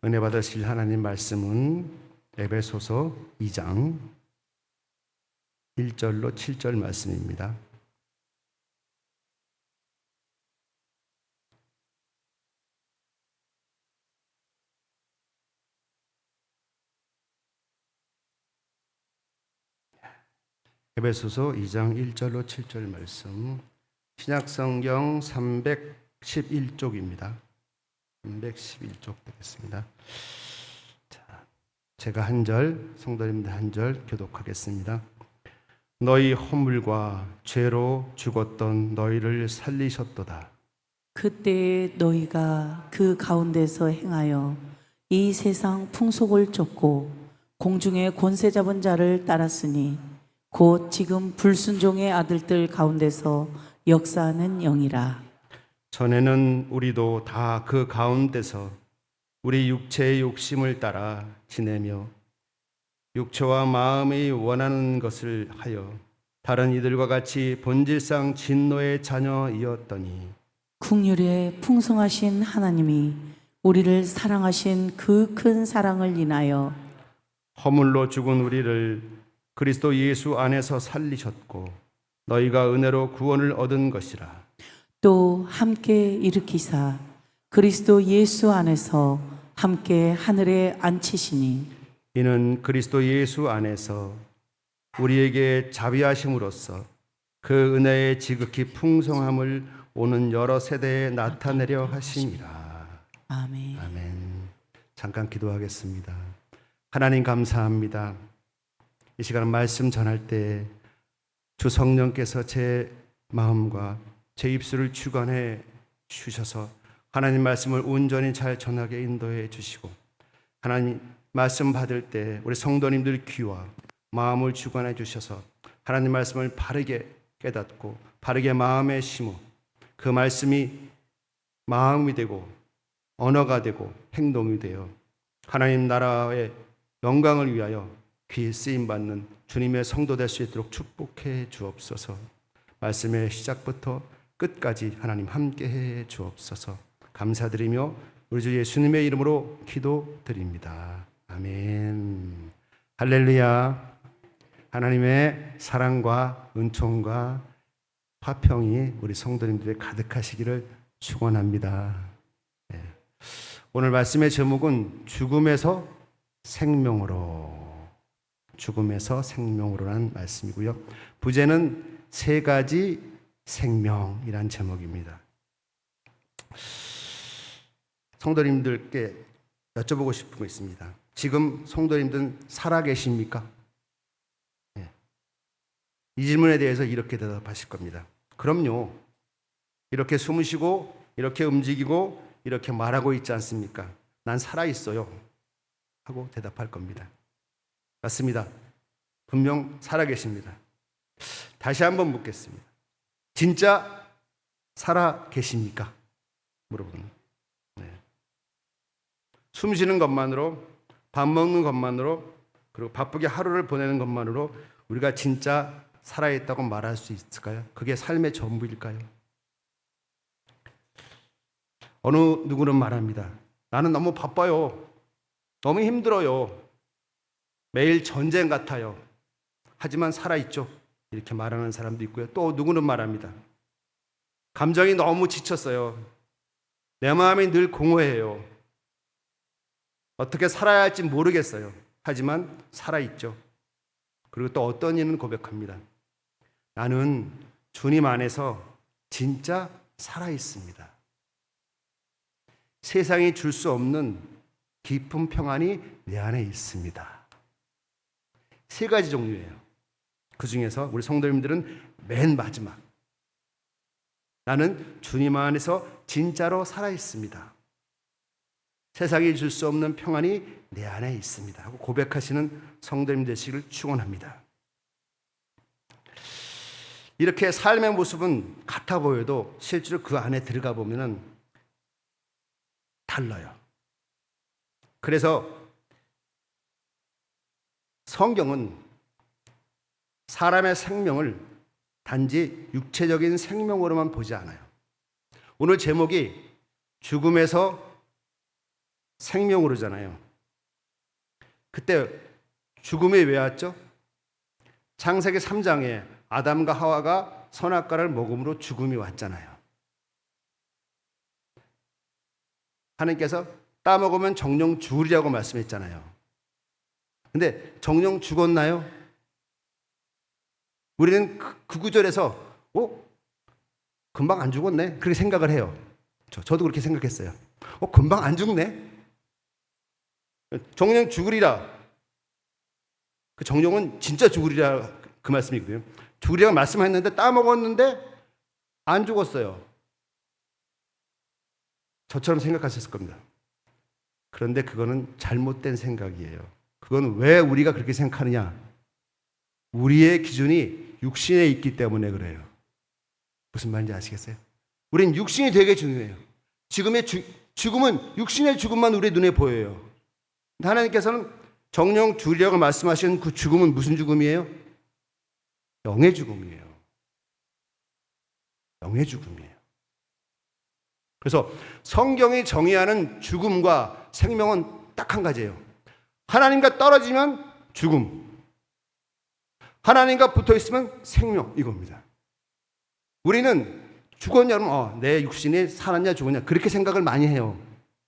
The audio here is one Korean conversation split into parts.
은혜 받으실 하나님 말씀은 에베소서 2장 1절로 7절 말씀입니다. 에베소서 2장 1절로 7절 말씀, 신약성경 311쪽입니다. 311쪽 되겠습니다. 자, 제가 한 절, 성도님들 한 절 교독하겠습니다. 너희 허물과 죄로 죽었던 너희를 살리셨도다. 그때에 너희가 그 가운데서 행하여 이 세상 풍속을 쫓고 공중의 권세 잡은 자를 따랐으니 곧 지금 불순종의 아들들 가운데서 역사하는 영이라. 전에는 우리도 다 그 가운데서 우리 육체의 욕심을 따라 지내며 육체와 마음이 원하는 것을 하여 다른 이들과 같이 본질상 진노의 자녀이었더니 국률에 풍성하신 하나님이 우리를 사랑하신 그 큰 사랑을 인하여 허물로 죽은 우리를 그리스도 예수 안에서 살리셨고 너희가 은혜로 구원을 얻은 것이라. 또 함께 일으키사 그리스도 예수 안에서 함께 하늘에 앉히시니 이는 그리스도 예수 안에서 우리에게 자비하심으로써 그 은혜의 지극히 풍성함을 오는 여러 세대에 나타내려 하심이라. 아멘. 아멘. 잠깐 기도하겠습니다. 하나님 감사합니다. 이 시간 말씀 전할 때 주 성령께서 제 마음과 제 입술을 주관해 주셔서 하나님 말씀을 온전히 잘 전하게 인도해 주시고 하나님 말씀 받을 때 우리 성도님들 귀와 마음을 주관해 주셔서 하나님 말씀을 바르게 깨닫고 바르게 마음에 심어 그 말씀이 마음이 되고 언어가 되고 행동이 되어 하나님 나라의 영광을 위하여 귀 쓰임 받는 주님의 성도 될 수 있도록 축복해 주옵소서. 말씀의 시작부터 끝까지 하나님 함께해 주옵소서. 감사드리며 우리 주 예수님의 이름으로 기도드립니다. 아멘. 할렐루야. 하나님의 사랑과 은총과 화평이 우리 성도님들에 가득하시기를 축원합니다. 네. 오늘 말씀의 제목은 죽음에서 생명으로, 죽음에서 생명으로라는 말씀이고요. 부제는 세 가지 생명이란 제목입니다. 성도님들께 여쭤보고 싶은 거 있습니다. 지금 성도님들은 살아계십니까? 네. 이 질문에 대해서 이렇게 대답하실 겁니다. 그럼요. 이렇게 숨을 쉬고 이렇게 움직이고 이렇게 말하고 있지 않습니까? 난 살아있어요 하고 대답할 겁니다. 맞습니다. 분명 살아계십니다. 다시 한번 묻겠습니다. 진짜 살아계십니까? 물어보는. 네. 숨 쉬는 것만으로, 밥 먹는 것만으로, 그리고 바쁘게 하루를 보내는 것만으로 우리가 진짜 살아있다고 말할 수 있을까요? 그게 삶의 전부일까요? 어느 누구는 말합니다. 나는 너무 바빠요. 너무 힘들어요. 매일 전쟁 같아요. 하지만 살아있죠. 이렇게 말하는 사람도 있고요. 또 누구는 말합니다. 감정이 너무 지쳤어요. 내 마음이 늘 공허해요. 어떻게 살아야 할지 모르겠어요. 하지만 살아있죠. 그리고 또 어떤 이는 고백합니다. 나는 주님 안에서 진짜 살아있습니다. 세상이 줄 수 없는 깊은 평안이 내 안에 있습니다. 세 가지 종류예요. 그 중에서 우리 성도님들은 맨 마지막, 나는 주님 안에서 진짜로 살아있습니다. 세상이 줄 수 없는 평안이 내 안에 있습니다 하고 고백하시는 성도님 되시기를 축원합니다. 이렇게 삶의 모습은 같아 보여도 실제로 그 안에 들어가 보면 달라요. 그래서 성경은 사람의 생명을 단지 육체적인 생명으로만 보지 않아요. 오늘 제목이 죽음에서 생명으로잖아요. 그때 죽음이 왜 왔죠? 창세기 3장에 아담과 하와가 선악과를 먹음으로 죽음이 왔잖아요. 하나님께서 따먹으면 정령 죽으리라고 말씀했잖아요. 근데 정령 죽었나요? 우리는 그 구절에서 금방 안 죽었네 그렇게 생각을 해요. 저도 그렇게 생각했어요. 금방 안 죽네. 정령 죽으리라. 그 정령은 진짜 죽으리라 그 말씀이고요. 죽으리라 말씀했는데 따먹었는데 안 죽었어요. 저처럼 생각하셨을 겁니다. 그런데 그거는 잘못된 생각이에요. 그건 왜 우리가 그렇게 생각하느냐? 우리의 기준이 육신에 있기 때문에 그래요. 무슨 말인지 아시겠어요? 우린 육신이 되게 중요해요. 지금의 죽음은 육신의 죽음만 우리 눈에 보여요. 하나님께서는 정령 죽으리라고 말씀하신 그 죽음은 무슨 죽음이에요? 영의 죽음이에요. 영의 죽음이에요. 그래서 성경이 정의하는 죽음과 생명은 딱 한 가지예요. 하나님과 떨어지면 죽음, 하나님과 붙어 있으면 생명, 이겁니다. 우리는 죽었냐면 내 육신이 살았냐 죽었냐 그렇게 생각을 많이 해요.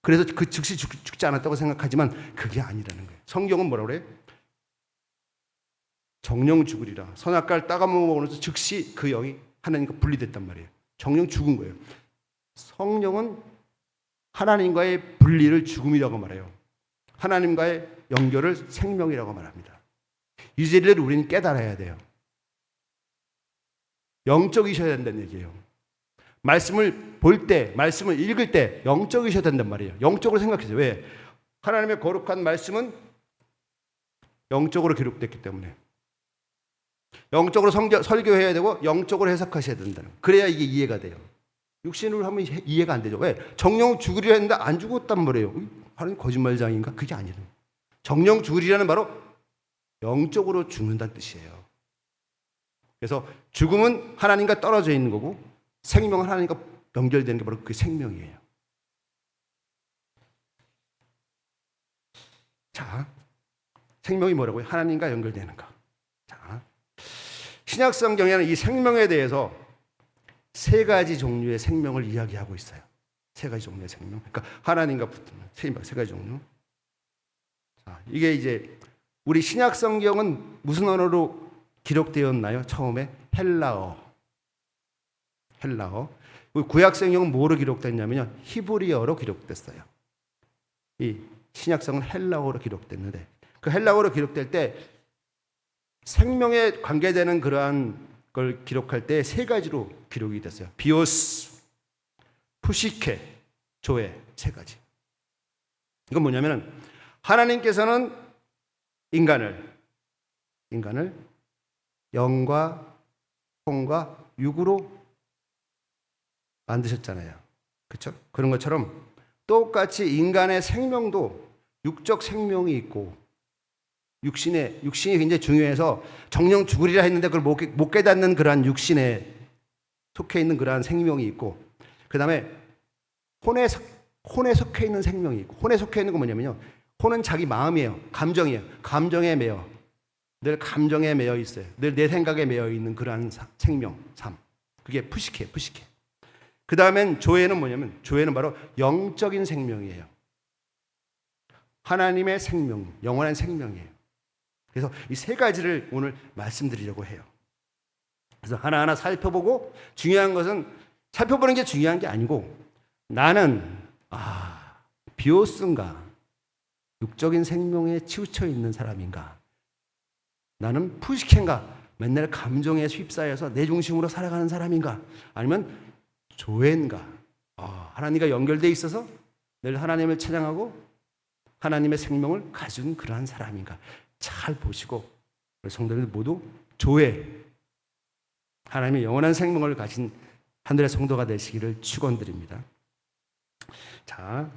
그래서 그 즉시 죽지 않았다고 생각하지만 그게 아니라는 거예요. 성경은 뭐라고 그래요? 정령 죽으리라. 선악과를 따가먹으면서 즉시 그 영이 하나님과 분리됐단 말이에요. 정령 죽은 거예요. 성령은 하나님과의 분리를 죽음이라고 말해요. 하나님과의 연결을 생명이라고 말합니다. 이 진리를 우리는 깨달아야 돼요. 영적이셔야 된다는 얘기예요. 말씀을 볼 때, 말씀을 읽을 때 영적이셔야 된단 말이에요. 영적으로 생각해서 왜? 하나님의 거룩한 말씀은 영적으로 기록됐기 때문에 영적으로 설교해야 되고 영적으로 해석하셔야 된다는 거예요. 그래야 이게 이해가 돼요. 육신으로 하면 이해가 안 되죠. 왜? 정령 죽으리라 했는데 안 죽었단 말이에요. 하나님 거짓말장인가? 그게 아니에요. 정령 죽으리라는 바로 영적으로 죽는다는 뜻이에요. 그래서 죽음은 하나님과 떨어져 있는 거고 생명은 하나님과 연결되는 게 바로 그 생명이에요. 자, 생명이 뭐라고요? 하나님과 연결되는 거. 자, 신약 성경에는 이 생명에 대해서 세 가지 종류의 생명을 이야기하고 있어요. 세 가지 종류의 생명. 그러니까 하나님과 붙는 세 가지 종류. 자, 이게 이제 우리 신약 성경은 무슨 언어로 기록되었나요? 처음에 헬라어. 구약 성경은 뭐로 기록됐냐면요, 히브리어로 기록됐어요. 이 신약성은 헬라어로 기록됐는데 그 헬라어로 기록될 때 생명에 관계되는 그러한 걸 기록할 때 세 가지로 기록이 됐어요. 비오스, 푸시케, 조에, 세 가지. 이건 뭐냐면 하나님께서는 인간을 영과 혼과 육으로 만드셨잖아요. 그렇죠? 그런 것처럼 똑같이 인간의 생명도 육적 생명이 있고 육신이 굉장히 중요해서 정령 죽으리라 했는데 그걸 못 깨닫는 그러한 육신에 속해 있는 그러한 생명이 있고 그 다음에 혼에 속해 있는 생명이 있고 혼에 속해 있는 건 뭐냐면요. 혼은 자기 마음이에요. 감정이에요. 감정에 매여. 늘 감정에 매여 있어요. 늘 내 생각에 매여 있는 그러한 생명, 삶. 그게 푸시케. 그 다음엔 조에는 뭐냐면 조에는 바로 영적인 생명이에요. 하나님의 생명, 영원한 생명이에요. 그래서 이 세 가지를 오늘 말씀드리려고 해요. 그래서 하나하나 살펴보고 중요한 것은 살펴보는 게 중요한 게 아니고 나는 비오스인가 육적인 생명에 치우쳐 있는 사람인가 나는 푸시케인가 맨날 감정에 휩싸여서 내 중심으로 살아가는 사람인가 아니면 조엔가 하나님과 연결되어 있어서 늘 하나님을 찬양하고 하나님의 생명을 가진 그러한 사람인가 잘 보시고 성도들 모두 조에 하나님의 영원한 생명을 가진 하늘의 성도가 되시기를 축원드립니다. 자,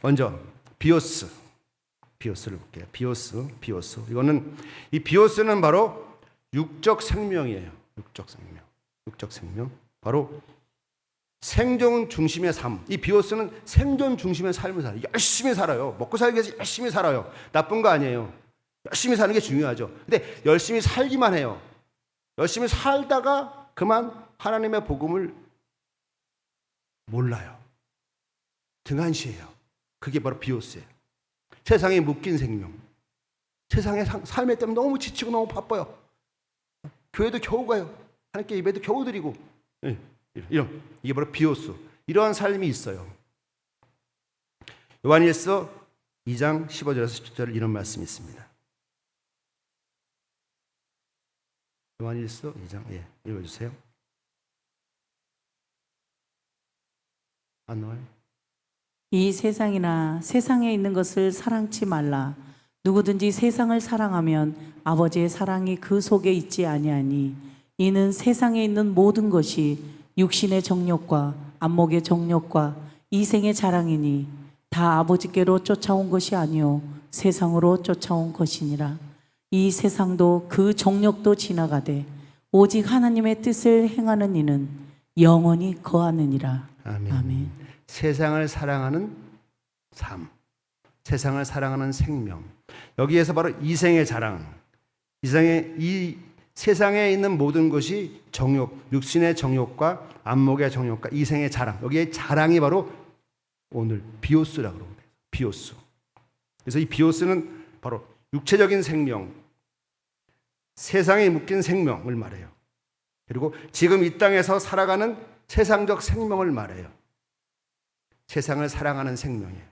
먼저 비오스를 볼게요. 비오스. 이거는 이 비오스는 바로 육적 생명이에요. 육적 생명. 바로 생존 중심의 삶. 이 비오스는 생존 중심의 삶을 살아요. 열심히 살아요. 먹고 살기 위해서 열심히 살아요. 나쁜 거 아니에요. 열심히 사는 게 중요하죠. 근데 열심히 살기만 해요. 열심히 살다가 그만 하나님의 복음을 몰라요. 등한시해요. 그게 바로 비오스예요. 세상에 묶인 생명. 세상의 삶에 때문에 너무 지치고 너무 바빠요. 교회도 겨우 가요. 하나님께 예배도 겨우 드리고. 이게 바로 비오스. 이러한 삶이 있어요. 요한일서 2장 15절에서 17절 이런 말씀이 있습니다. 요한일서 2장 읽어주세요. 안 나와요? 이 세상이나 세상에 있는 것을 사랑치 말라. 누구든지 세상을 사랑하면 아버지의 사랑이 그 속에 있지 아니하니 이는 세상에 있는 모든 것이 육신의 정욕과 안목의 정욕과 이생의 자랑이니 다 아버지께로 쫓아온 것이 아니요 세상으로 쫓아온 것이니라. 이 세상도 그 정욕도 지나가되 오직 하나님의 뜻을 행하는 이는 영원히 거하느니라. 아멘. 아멘. 세상을 사랑하는 삶, 세상을 사랑하는 생명. 여기에서 바로 이생의 자랑, 이 세상에 있는 모든 것이 정욕, 육신의 정욕과 안목의 정욕과 이생의 자랑. 여기에 자랑이 바로 오늘 비오스라고 그럽니다. 비오스. 그래서 이 비오스는 바로 육체적인 생명, 세상에 묶인 생명을 말해요. 그리고 지금 이 땅에서 살아가는 세상적 생명을 말해요. 세상을 사랑하는 생명이에요.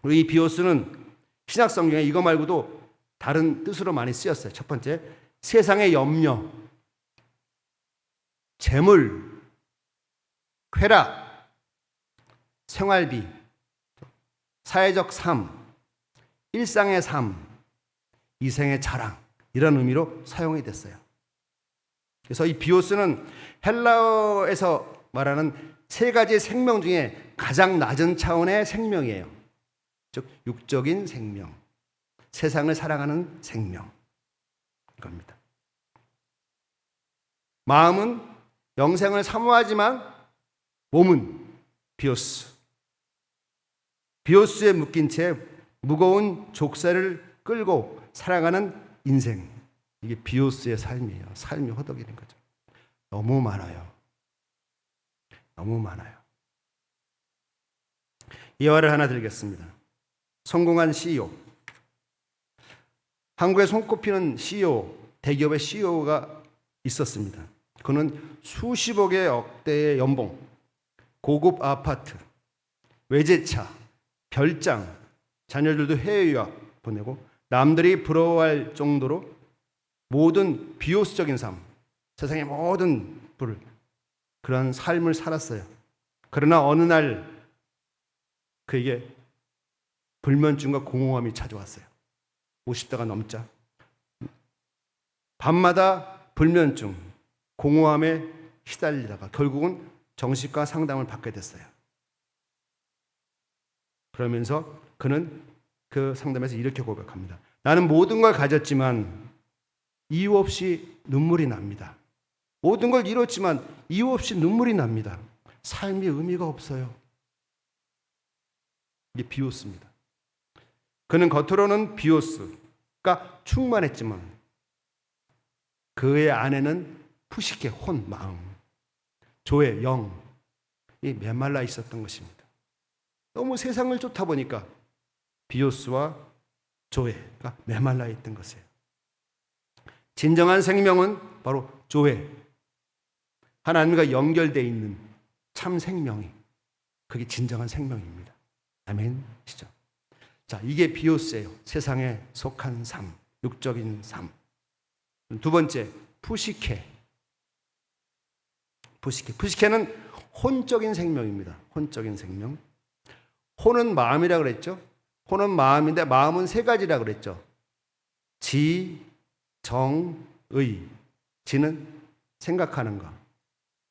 그리고 이 비오스는 신약 성경에 이거 말고도 다른 뜻으로 많이 쓰였어요. 첫 번째, 세상의 염려, 재물, 쾌락, 생활비, 사회적 삶, 일상의 삶, 이생의 자랑, 이런 의미로 사용이 됐어요. 그래서 이 비오스는 헬라어에서 말하는 세 가지 생명 중에 가장 낮은 차원의 생명이에요. 즉 육적인 생명, 세상을 사랑하는 생명, 이겁니다. 마음은 영생을 사모하지만 몸은 비오스. 비오스에 묶인 채 무거운 족쇄를 끌고 살아가는 인생. 이게 비오스의 삶이에요. 삶이 허덕이는 거죠. 너무 많아요. 너무 많아요. 예화를 하나 드리겠습니다. 성공한 CEO. 한국에 손꼽히는 CEO, 대기업의 CEO가 있었습니다. 그는 수십억의 억대의 연봉, 고급 아파트, 외제차, 별장, 자녀들도 해외 유학 보내고 남들이 부러워할 정도로 모든 비오스적인 삶, 세상의 모든 부를 그런 삶을 살았어요. 그러나 어느 날 그에게 불면증과 공허함이 찾아왔어요. 50대가 넘자 밤마다 불면증, 공허함에 시달리다가 결국은 정신과 상담을 받게 됐어요. 그러면서 그는 그 상담에서 이렇게 고백합니다. 나는 모든 걸 가졌지만 이유 없이 눈물이 납니다. 모든 걸 이뤘지만 이유 없이 눈물이 납니다. 삶이 의미가 없어요. 이게 비오스입니다. 그는 겉으로는 비오스가 충만했지만 그의 안에는 푸시케 혼, 마음, 조의 영이 메말라 있었던 것입니다. 너무 세상을 쫓다 보니까 비오스와 조회가 메말라 있던 것이에요. 진정한 생명은 바로 조회, 하나님과 연결되어 있는 참 생명이 그게 진정한 생명입니다. 아멘이시죠? 자, 이게 비오스예요. 세상에 속한 삶, 육적인 삶. 두 번째, 푸시케. 푸시케는 혼적인 생명입니다. 혼적인 생명. 혼은 마음이라고 그랬죠. 혼은 마음인데 마음은 세 가지라고 그랬죠. 지, 정, 의. 지는 생각하는 거.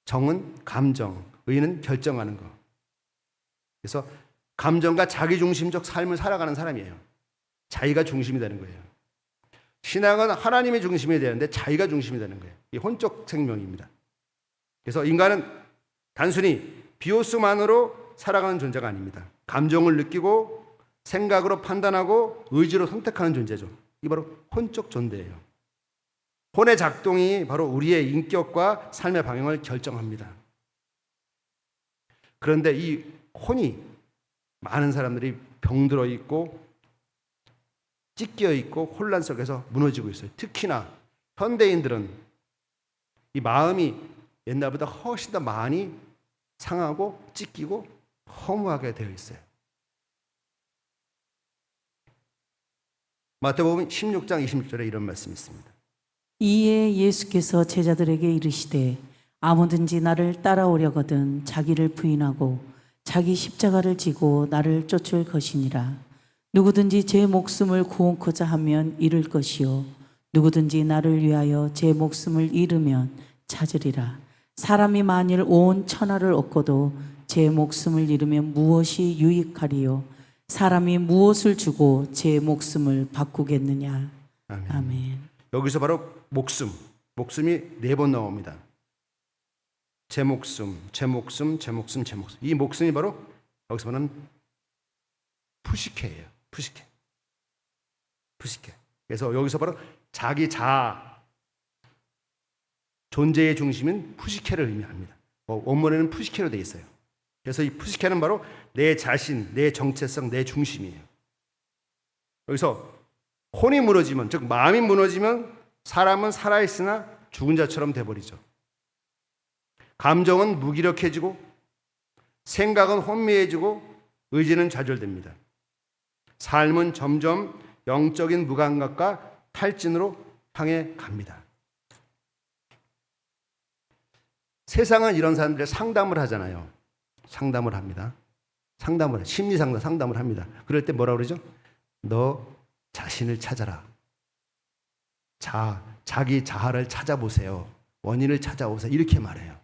정은 감정, 의는 결정하는 거. 그래서 감정과 자기중심적 삶을 살아가는 사람이에요. 자기가 중심이 되는 거예요. 신앙은 하나님이 중심이 되는데 자기가 중심이 되는 거예요. 이 혼적 생명입니다. 그래서 인간은 단순히 비호수만으로 살아가는 존재가 아닙니다. 감정을 느끼고 생각으로 판단하고 의지로 선택하는 존재죠. 이게 바로 혼적 존재예요. 혼의 작동이 바로 우리의 인격과 삶의 방향을 결정합니다. 그런데 이 혼이 많은 사람들이 병들어 있고 찢겨 있고 혼란 속에서 무너지고 있어요. 특히나 현대인들은 이 마음이 옛날보다 훨씬 더 많이 상하고 찢기고 허무하게 되어 있어요. 마태복음 16장 26절에 이런 말씀이 있습니다. 이에 예수께서 제자들에게 이르시되 아무든지 나를 따라오려거든 자기를 부인하고 자기 십자가를 지고 나를 쫓을 것이니라. 누구든지 제 목숨을 구원코자 하면 잃을 것이요 누구든지 나를 위하여 제 목숨을 잃으면 찾으리라. 사람이 만일 온 천하를 얻고도 제 목숨을 잃으면 무엇이 유익하리요? 사람이 무엇을 주고 제 목숨을 바꾸겠느냐? 아멘. 아멘. 여기서 바로 목숨이 4번 나옵니다. 제 목숨, 제 목숨, 제 목숨, 제 목숨. 이 목숨이 바로 여기서 말하는 푸시케예요. 푸시케. 그래서 여기서 바로 자기 자아, 존재의 중심인 푸시케를 의미합니다. 원문에는 푸시케로 되어 있어요. 그래서 이 푸시케는 바로 내 자신, 내 정체성, 내 중심이에요. 여기서 혼이 무너지면, 즉 마음이 무너지면 사람은 살아있으나 죽은 자처럼 돼버리죠. 감정은 무기력해지고 생각은 혼미해지고 의지는 좌절됩니다. 삶은 점점 영적인 무감각과 탈진으로 향해 갑니다. 세상은 이런 사람들의 상담을 하잖아요. 상담을 합니다. 심리 상담을 합니다. 그럴 때 뭐라 그러죠? 너 자신을 찾아라. 자기 자아를 찾아보세요. 원인을 찾아오세요. 이렇게 말해요.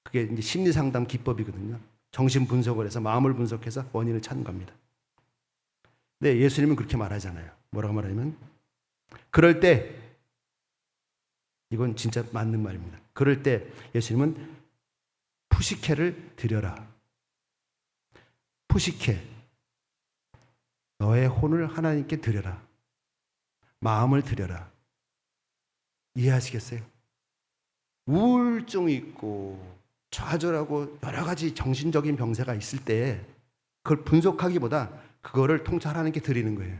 그게 이제 심리 상담 기법이거든요. 정신 분석을 해서 마음을 분석해서 원인을 찾는 겁니다. 근데 예수님은 그렇게 말하잖아요. 뭐라고 말하냐면 그럴 때 이건 진짜 맞는 말입니다. 그럴 때 예수님은 푸시케를 드려라. 푸시케. 너의 혼을 하나님께 드려라. 마음을 드려라. 이해하시겠어요? 우울증이 있고 좌절하고 여러 가지 정신적인 병세가 있을 때 그걸 분석하기보다 그거를 통째로 하나님께 드리는 거예요.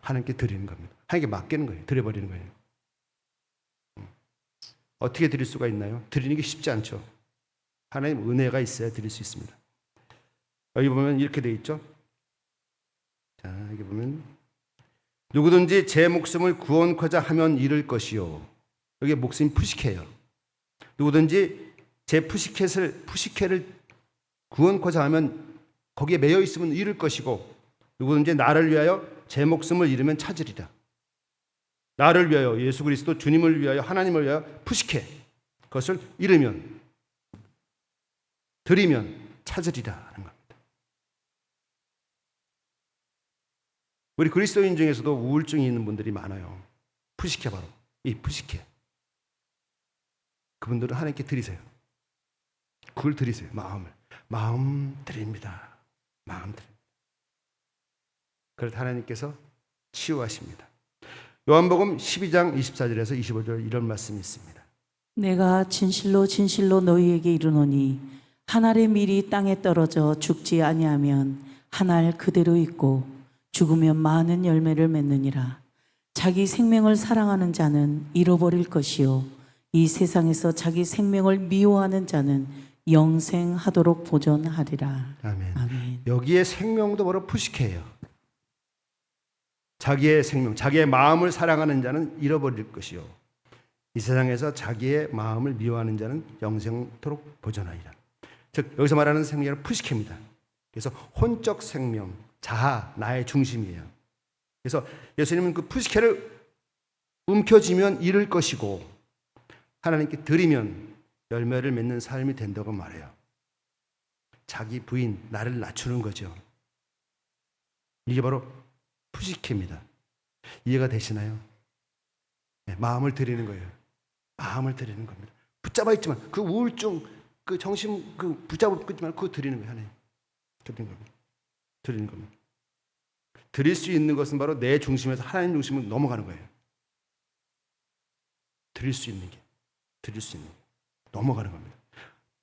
하나님께 드리는 겁니다. 하나님께 맡기는 거예요. 드려버리는 거예요. 어떻게 드릴 수가 있나요? 드리는 게 쉽지 않죠. 하나님 은혜가 있어야 드릴 수 있습니다. 여기 보면 이렇게 돼 있죠. 자, 여기 보면 누구든지 제 목숨을 구원코자 하면 잃을 것이요. 여기 목숨이 푸시케예요. 누구든지 제 푸시케를 구원코자 하면 거기에 매여 있으면 잃을 것이고 누구든지 나를 위하여 제 목숨을 잃으면 찾으리라. 나를 위하여 예수 그리스도 주님을 위하여 하나님을 위하여 푸시케 그것을 잃으면 드리면 찾으리라 하는 겁니다. 우리 그리스도인 중에서도 우울증이 있는 분들이 많아요. 푸시케 바로 이 푸시케. 그분들은 하나님께 드리세요. 그걸 드리세요. 마음 드립니다. 마음 드립니다. 그래서 하나님께서 치유하십니다. 요한복음 12장 24절에서 25절 이런 말씀이 있습니다. 내가 진실로 진실로 너희에게 이르노니 한 알의 밀이 땅에 떨어져 죽지 아니하면 한 알 그대로 있고 죽으면 많은 열매를 맺느니라. 자기 생명을 사랑하는 자는 잃어버릴 것이요 이 세상에서 자기 생명을 미워하는 자는 영생하도록 보존하리라. 아멘. 아멘. 여기에 생명도 바로 푸시케예요. 자기의 생명, 자기의 마음을 사랑하는 자는 잃어버릴 것이요 이 세상에서 자기의 마음을 미워하는 자는 영생토록 보존하리라. 즉 여기서 말하는 생명은 푸시케입니다. 그래서 혼적 생명, 자아, 나의 중심이에요. 그래서 예수님은 그 푸시케를 움켜쥐면 잃을 것이고 하나님께 드리면 열매를 맺는 삶이 된다고 말해요. 자기 부인, 나를 낮추는 거죠. 이게 바로 푸시케입니다. 이해가 되시나요? 네, 마음을 드리는 거예요. 마음을 드리는 겁니다. 붙잡아 있지만 그 우울증, 그 정신 그 붙잡고 끊지 말고 그거 드리는 거예요. 하나님. 드리는 겁니다. 드릴 수 있는 것은 바로 내 중심에서 하나님 중심으로 넘어가는 거예요. 드릴 수 있는 게 넘어가는 겁니다.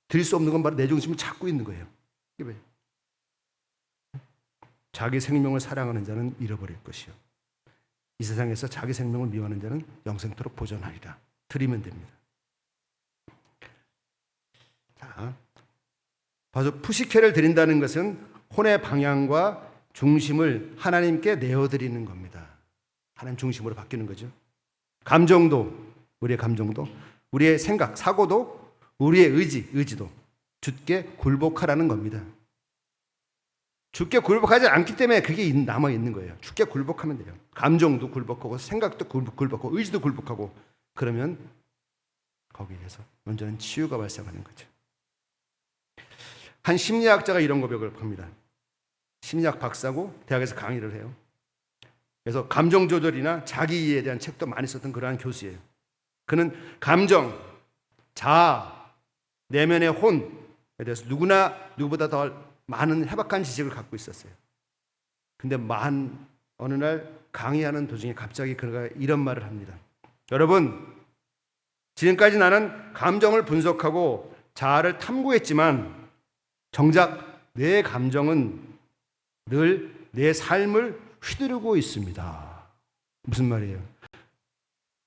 드릴 수 없는 건 바로 내 중심을 잡고 있는 거예요. 이게 왜? 자기 생명을 사랑하는 자는 잃어버릴 것이요, 이 세상에서 자기 생명을 미워하는 자는 영생토록 보존하리라. 드리면 됩니다. 자, 봐서 푸시케를 드린다는 것은 혼의 방향과 중심을 하나님께 내어드리는 겁니다. 하나님 중심으로 바뀌는 거죠. 감정도, 우리의 감정도, 우리의 생각, 사고도, 우리의 의지도 주께 굴복하라는 겁니다. 주께 굴복하지 않기 때문에 그게 남아있는 거예요. 주께 굴복하면 돼요. 감정도 굴복하고 생각도 굴복하고 의지도 굴복하고, 그러면 거기에서 온전한 치유가 발생하는 거죠. 한 심리학자가 이런 고백을 합니다. 심리학 박사고 대학에서 강의를 해요. 그래서 감정 조절이나 자기 이해에 대한 책도 많이 썼던 그러한 교수예요. 그는 감정, 자아, 내면의 혼에 대해서 누구보다 더 많은 해박한 지식을 갖고 있었어요. 근데 어느 날 강의하는 도중에 갑자기 그가 이런 말을 합니다. 여러분, 지금까지 나는 감정을 분석하고 자아를 탐구했지만 정작 내 감정은 늘 내 삶을 휘두르고 있습니다. 무슨 말이에요?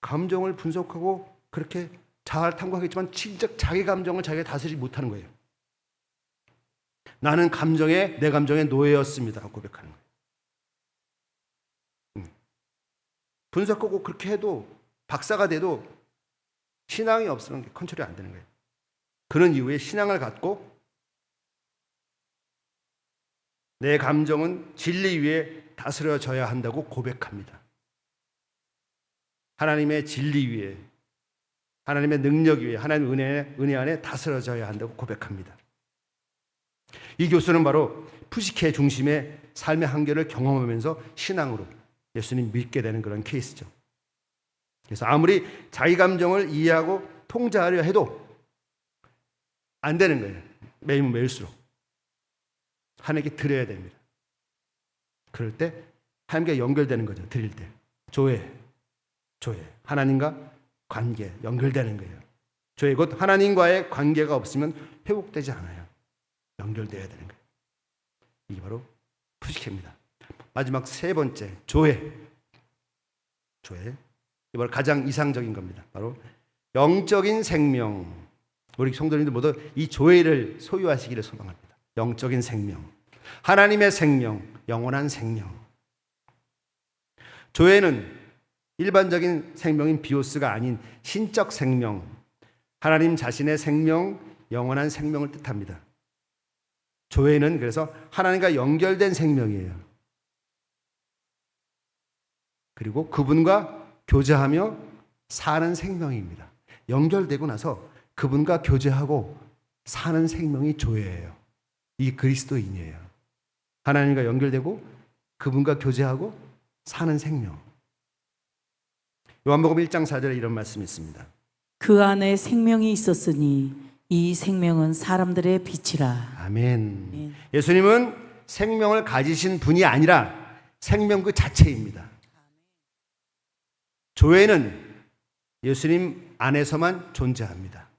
감정을 분석하고 그렇게 자아를 탐구하겠지만 진짜 자기 감정을 자기가 다스리지 못하는 거예요. 나는 내 감정의 노예였습니다. 고백하는 거예요. 분석하고 그렇게 해도 박사가 돼도 신앙이 없으면 컨트롤이 안 되는 거예요. 그런 이후에 신앙을 갖고 내 감정은 진리 위에 다스려져야 한다고 고백합니다. 하나님의 진리 위에, 하나님의 능력 위에, 하나님의 은혜 안에 다스려져야 한다고 고백합니다. 이 교수는 바로 푸시케 중심의 삶의 한계를 경험하면서 신앙으로 예수님 믿게 되는 그런 케이스죠. 그래서 아무리 자기 감정을 이해하고 통제하려 해도 안 되는 거예요. 매이면 매일수록 하나님께 드려야 됩니다. 그럴 때 하나님께 연결되는 거죠. 드릴 때 조회, 하나님과 관계 연결되는 거예요. 조회 곧 하나님과의 관계가 없으면 회복되지 않아요. 연결돼야 되는 거예요. 이게 바로 푸시케입니다. 마지막 세 번째, 조회. 이 바로 가장 이상적인 겁니다. 바로 영적인 생명. 우리 성도님들 모두 이 조회를 소유하시기를 소망합니다. 영적인 생명, 하나님의 생명, 영원한 생명. 조회는 일반적인 생명인 비오스가 아닌 신적 생명, 하나님 자신의 생명, 영원한 생명을 뜻합니다. 조회는 그래서 하나님과 연결된 생명이에요. 그리고 그분과 교제하며 사는 생명입니다. 연결되고 나서 그분과 교제하고 사는 생명이 조회예요. 이 그리스도인이에요. 하나님과 연결되고 그분과 교제하고 사는 생명. 요한복음 1장 4절에 이런 말씀이 있습니다. 그 안에 생명이 있었으니 이 생명은 사람들의 빛이라. 아멘. 예수님은 생명을 가지신 분이 아니라 생명 그 자체입니다. 조회는 예수님 안에서만 존재합니다.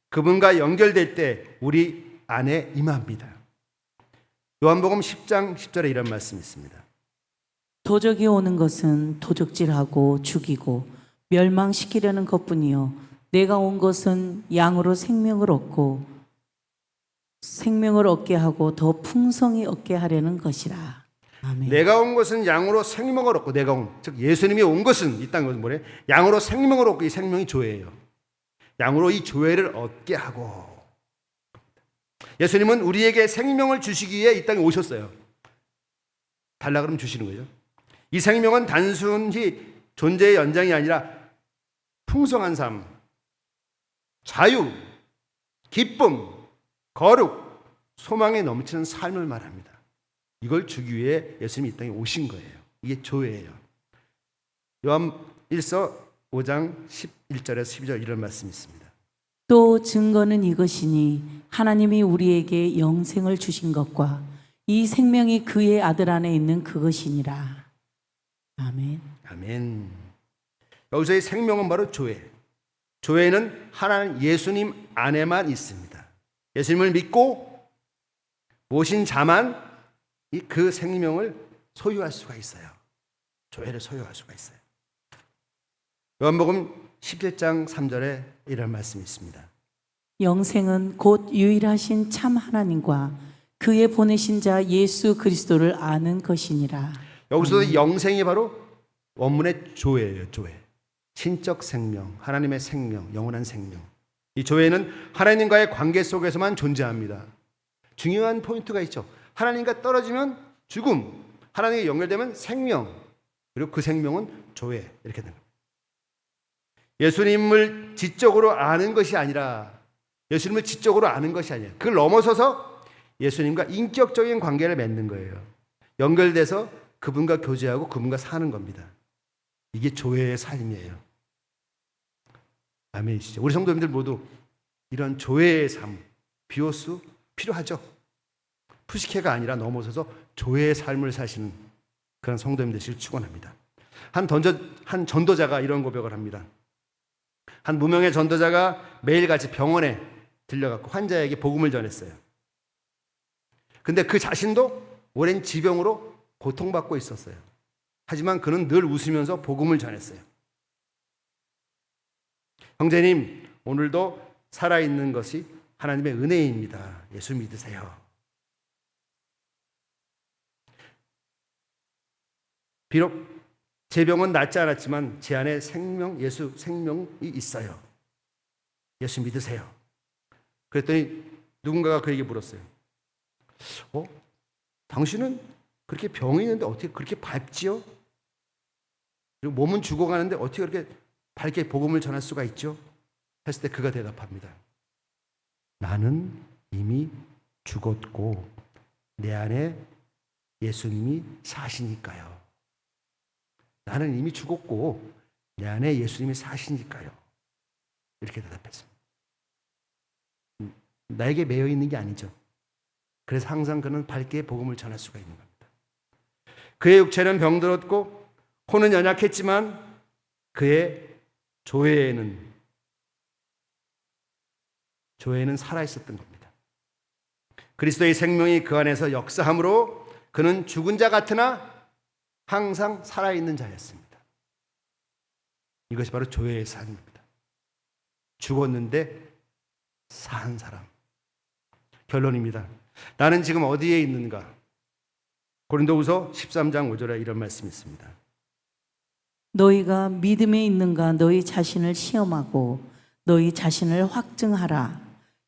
그분과 연결될 때 우리 안에 임합니다. 요한복음 10장 10절에 이런 말씀이 있습니다. 도적이 오는 것은 도적질하고 죽이고 멸망시키려는 것뿐이요 내가 온 것은 양으로 생명을 얻고 생명을 얻게 하고 더 풍성히 얻게 하려는 것이라. 아멘. 내가 온 것은 양으로 생명을 얻고, 즉 예수님이 온 것은 이 땅에 뭐래? 양으로 생명을 얻고, 이 생명이 조회예요. 양으로 이 조회를 얻게 하고. 예수님은 우리에게 생명을 주시기 위해 이 땅에 오셨어요. 달라 그러면 주시는 거죠. 이 생명은 단순히 존재의 연장이 아니라 풍성한 삶, 자유, 기쁨, 거룩, 소망에 넘치는 삶을 말합니다. 이걸 주기 위해 예수님이 이 땅에 오신 거예요. 이게 조회예요. 요한 1서 5장 11절에서 12절 이런 말씀이 있습니다. 또 증거는 이것이니 하나님이 우리에게 영생을 주신 것과 이 생명이 그의 아들 안에 있는 그것이니라. 아멘. 아멘. 여기서의 생명은 바로 조회. 조회는 하나님 예수님 안에만 있습니다. 예수님을 믿고 모신 자만 그 생명을 소유할 수가 있어요. 조회를 소유할 수가 있어요. 요한복음 17장 3절에 이런 말씀이 있습니다. 영생은 곧 유일하신 참 하나님과 그의 보내신 자 예수 그리스도를 아는 것이니라. 여기서도 영생이 바로 원문의 조회예요. 조회. 신적 생명, 하나님의 생명, 영원한 생명. 이 조회는 하나님과의 관계 속에서만 존재합니다. 중요한 포인트가 있죠. 하나님과 떨어지면 죽음, 하나님과 연결되면 생명, 그리고 그 생명은 조회, 이렇게 됩니다. 예수님을 지적으로 아는 것이 아니라, 예수님을 지적으로 아는 것이 아니에요. 그걸 넘어서서 예수님과 인격적인 관계를 맺는 거예요. 연결돼서 그분과 교제하고 그분과 사는 겁니다. 이게 조회의 삶이에요. 아멘이시죠? 우리 성도님들 모두 이런 조회의 삶, 비오스 필요하죠? 푸시케가 아니라 넘어서서 조회의 삶을 사시는 그런 성도님 되시길 축원합니다. 한 전도자가 이런 고백을 합니다. 한 무명의 전도자가 매일같이 병원에 들려갖고 환자에게 복음을 전했어요. 근데 그 자신도 오랜 지병으로 고통받고 있었어요. 하지만 그는 늘 웃으면서 복음을 전했어요. 형제님, 오늘도 살아있는 것이 하나님의 은혜입니다. 예수 믿으세요. 비록 제 병은 낫지 않았지만 제 안에 예수 생명이 있어요. 예수 믿으세요. 그랬더니 누군가가 그에게 물었어요. 당신은 그렇게 병이 있는데 어떻게 그렇게 밝지요? 그리고 몸은 죽어가는데 어떻게 그렇게 밝게 복음을 전할 수가 있죠? 했을 때 그가 대답합니다. 나는 이미 죽었고 내 안에 예수님이 사시니까요. 나는 이미 죽었고 내 안에 예수님이 사시니까요. 이렇게 대답했습니다. 나에게 매여 있는 게 아니죠. 그래서 항상 그는 밝게 복음을 전할 수가 있는 겁니다. 그의 육체는 병들었고 혼은 연약했지만 그의 조회에는 살아있었던 겁니다. 그리스도의 생명이 그 안에서 역사함으로 그는 죽은 자 같으나 항상 살아있는 자였습니다. 이것이 바로 조회의 삶입니다. 죽었는데 산 사람. 결론입니다. 나는 지금 어디에 있는가? 고린도후서 13장 5절에 이런 말씀이 있습니다. 너희가 믿음에 있는가 너희 자신을 시험하고 너희 자신을 확증하라.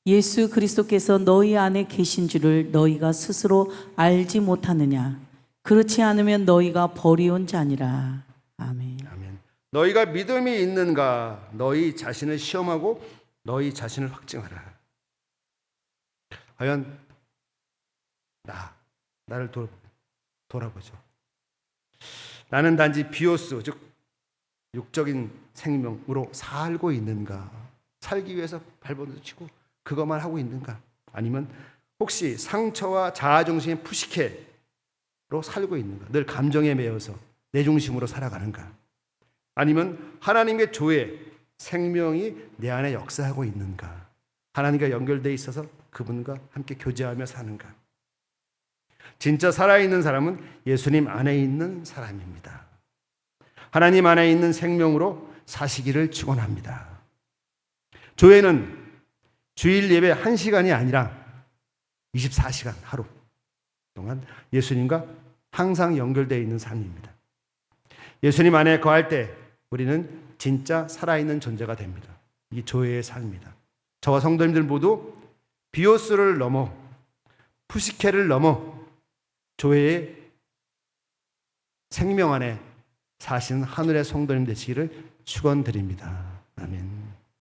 예수 그리스도께서 너희 안에 계신 줄을 너희가 스스로 알지 못하느냐? 그렇지 않으면 너희가 버리온 자니라. 아멘. 아멘. 너희가 믿음이 있는가? 너희 자신을 시험하고 너희 자신을 확증하라. 과연 나를 돌아보죠. 나는 단지 비오스, 즉 육적인 생명으로 살고 있는가? 살기 위해서 발버둥 치고 그것만 하고 있는가? 아니면 혹시 상처와 자아중심의 푸시케로 살고 있는가? 늘 감정에 매여서 내 중심으로 살아가는가? 아니면 하나님의 조회, 생명이 내 안에 역사하고 있는가? 하나님과 연결되어 있어서 그분과 함께 교제하며 사는가? 진짜 살아있는 사람은 예수님 안에 있는 사람입니다. 하나님 안에 있는 생명으로 사시기를 축원합니다. 조회는 주일 예배 1시간이 아니라 24시간 하루 동안 예수님과 항상 연결되어 있는 삶입니다. 예수님 안에 거할 때 우리는 진짜 살아있는 존재가 됩니다. 이게 조회의 삶입니다. 저와 성도님들 모두 비오스를 넘어 푸시케를 넘어 조회의 생명 안에 사시는 하늘의 성도님 되시기를 축원드립니다. 아멘.